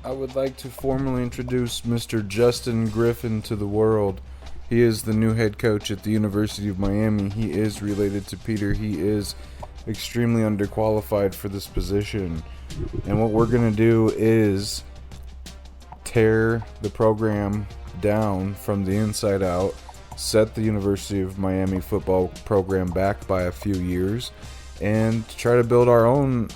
I would like to formally introduce Mr. Justin Griffin to the world. He is the new head coach at the University of Miami. He is related to Peter. He is extremely underqualified for this position. And what we're going to do is tear the program down from the inside out, set the University of Miami football program back by a few years, and try to build our own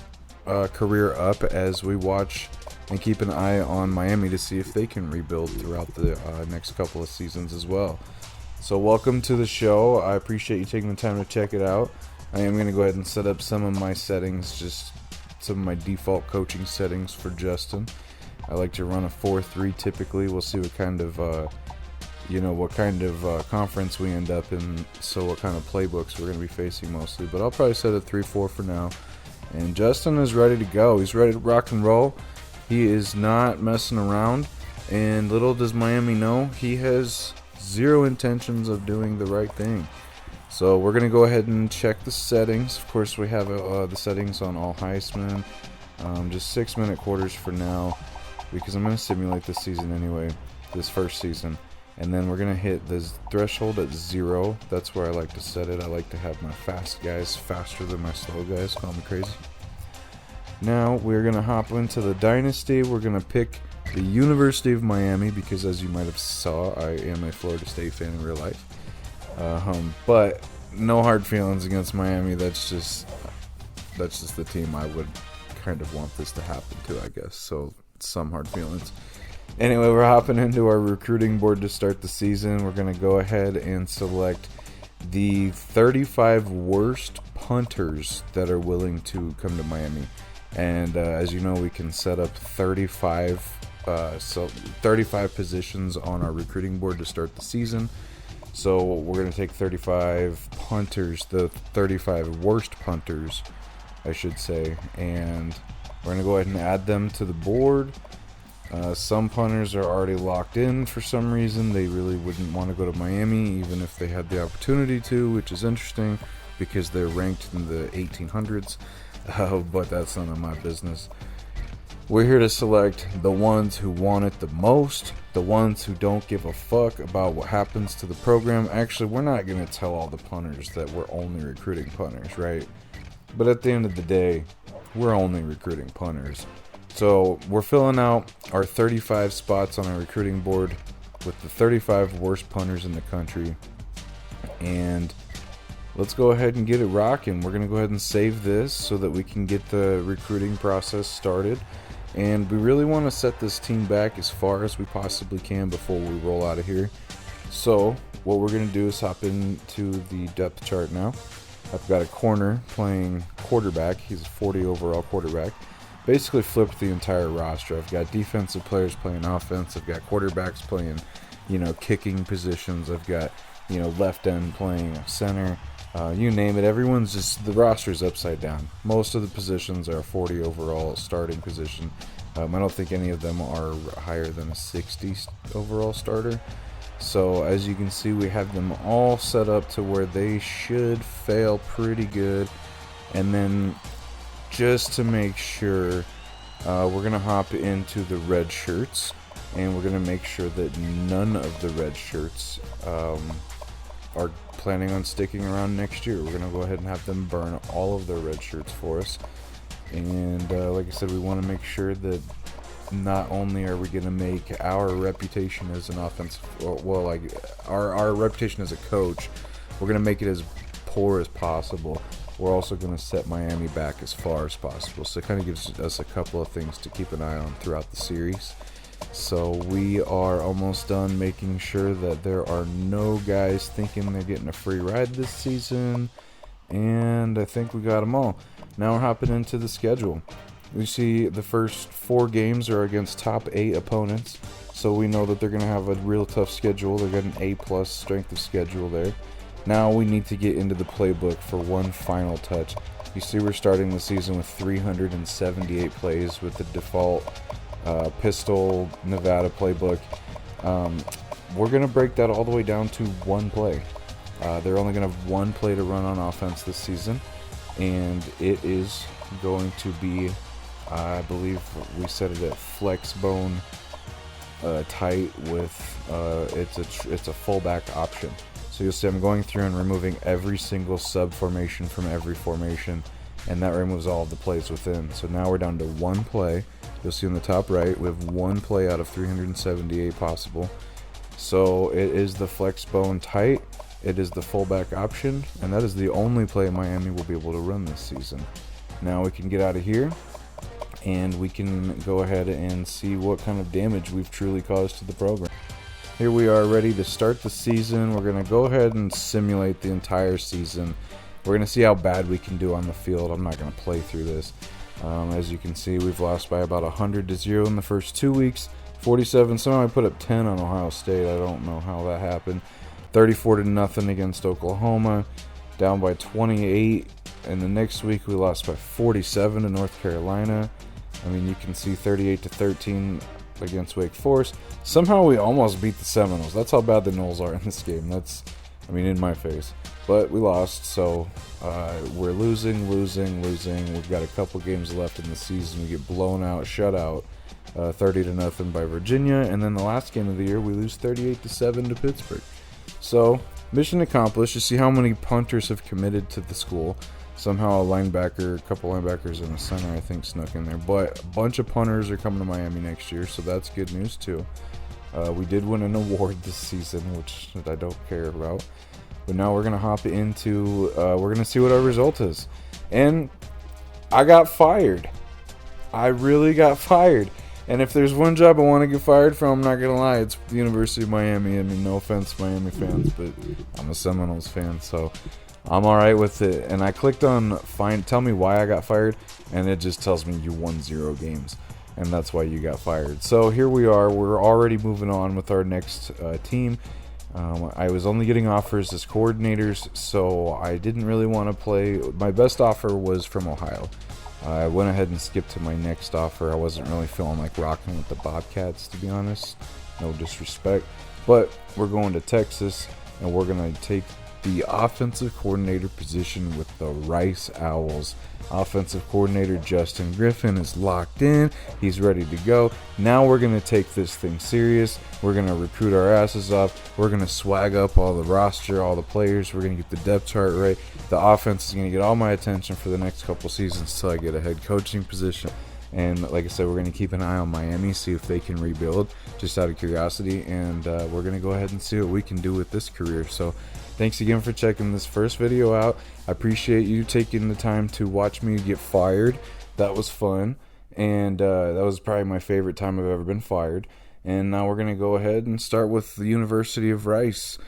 career up as we watch and keep an eye on Miami to see if they can rebuild throughout the next couple of seasons as well. So welcome to the show. I appreciate you taking the time to check it out. I am going to go ahead and set up some of my settings, just some of my default coaching settings for Justin. I like to run a 4-3 typically. We'll see what kind of conference we end up in, so what kind of playbooks we're going to be facing mostly. But I'll probably set a 3-4 for now. And Justin is ready to go. He's ready to rock and roll. He is not messing around. And little does Miami know, he has zero intentions of doing the right thing. So we're going to go ahead and check the settings. Of course, we have the settings on all Heisman. Just 6-minute quarters for now, because I'm going to simulate this season anyway, this first season. And then we're going to hit this threshold at 0. That's where I like to set it. I like to have my fast guys faster than my slow guys. Call me crazy. Now we're going to hop into the Dynasty. We're going to pick the University of Miami because, as you might have saw, I am a Florida State fan in real life. But no hard feelings against Miami. That's just the team I would kind of want this to happen to, I guess. So some hard feelings. Anyway, we're hopping into our recruiting board to start the season. We're going to go ahead and select the 35 worst punters that are willing to come to Miami. And as you know, we can set up 35 positions on our recruiting board to start the season. So we're going to take 35 punters, the 35 worst punters, I should say, and we're going to go ahead and add them to the board. Some punters are already locked in for some reason. They really wouldn't want to go to Miami even if they had the opportunity to, which is interesting because they're ranked in the 1800s, but that's none of my business. We're here to select the ones who want it the most, the ones who don't give a fuck about what happens to the program. Actually, we're not going to tell all the punters that we're only recruiting punters, right? But at the end of the day, we're only recruiting punters. So we're filling out our 35 spots on our recruiting board with the 35 worst punters in the country. And let's go ahead and get it rocking. We're going to go ahead and save this so that we can get the recruiting process started. And we really want to set this team back as far as we possibly can before we roll out of here. So what we're going to do is hop into the depth chart now. I've got a corner playing quarterback. He's a 40 overall quarterback. Basically flipped the entire roster. I've got defensive players playing offense. I've got quarterbacks playing, kicking positions. I've got, left end playing center. You name it. Everyone's just, the roster's upside down. Most of the positions are 40 overall starting position. I don't think any of them are higher than a 60 overall starter. So as you can see, we have them all set up to where they should fail pretty good. And then just to make sure, we're going to hop into the red shirts. And we're going to make sure that none of the red shirts are planning on sticking around next year. We're going to go ahead and have them burn all of their red shirts for us. And like I said, we want to make sure that not only are we going to make our reputation as an offensive, our reputation as a coach, we're going to make it as poor as possible. We're also going to set Miami back as far as possible. So it kind of gives us a couple of things to keep an eye on throughout the series. So we are almost done making sure that there are no guys thinking they're getting a free ride this season. And I think we got them all. Now we're hopping into the schedule. We see the first 4 games are against top 8 opponents. So we know that they're going to have a real tough schedule. They've got an A+ strength of schedule there. Now we need to get into the playbook for one final touch. You see we're starting the season with 378 plays with the default Pistol Nevada playbook. We're going to break that all the way down to one play. They're only going to have one play to run on offense this season, and it is going to be I believe we set it at flex bone tight with it's a fullback option. So you'll see I'm going through and removing every single sub formation from every formation, and that removes all of the plays within. So now we're down to one play. You'll see on the top right we have one play out of 378 possible. So it is the flex bone tight, it is the fullback option, and that is the only play Miami will be able to run this season. Now we can get out of here and we can go ahead and see what kind of damage we've truly caused to the program. Here we are ready to start the season. We're going to go ahead and simulate the entire season. We're going to see how bad we can do on the field. I'm not going to play through this. As you can see, we've lost by about 100-0 in the first 2 weeks. 47, somehow I put up 10 on Ohio State. I don't know how that happened. 34-0 against Oklahoma. Down by 28. And the next week we lost by 47 to North Carolina. I mean, you can see 38-13 against Wake Forest. Somehow we almost beat the Seminoles. That's how bad the Noles are in this game. That's, I mean, in my face. But we lost, so we're losing. We've got a couple games left in the season. We get blown out, shut out, 30-0 by Virginia. And then the last game of the year, we lose 38-7 to Pittsburgh. So, mission accomplished. You see how many punters have committed to the school. Somehow a couple linebackers and a center, I think, snuck in there. But a bunch of punters are coming to Miami next year, so that's good news, too. We did win an award this season, which I don't care about. But now we're going to hop into, we're going to see what our result is. And I got fired. I really got fired. And if there's one job I want to get fired from, I'm not going to lie, it's the University of Miami. I mean, no offense to Miami fans, but I'm a Seminoles fan, so I'm alright with it. And I clicked on tell me why I got fired, and it just tells me you won 0 games, and that's why you got fired. So here we are. We're already moving on with our next team. I was only getting offers as coordinators, so I didn't really want to play. My best offer was from Ohio. I went ahead and skipped to my next offer. I wasn't really feeling like rocking with the Bobcats, to be honest. No disrespect. But we're going to Texas, and we're going to take the offensive coordinator position with the Rice Owls. Offensive coordinator Justin Griffin is locked in. He's ready to go. Now we're going to take this thing serious. We're going to recruit our asses off. We're going to swag up all the roster, all the players. We're going to get the depth chart right. The offense is going to get all my attention for the next couple seasons until I get a head coaching position. And like I said, we're going to keep an eye on Miami, see if they can rebuild, just out of curiosity. And we're going to go ahead and see what we can do with this career. So thanks again for checking this first video out. I appreciate you taking the time to watch me get fired. That was fun. And that was probably my favorite time I've ever been fired. And now we're going to go ahead and start with the University of Rice.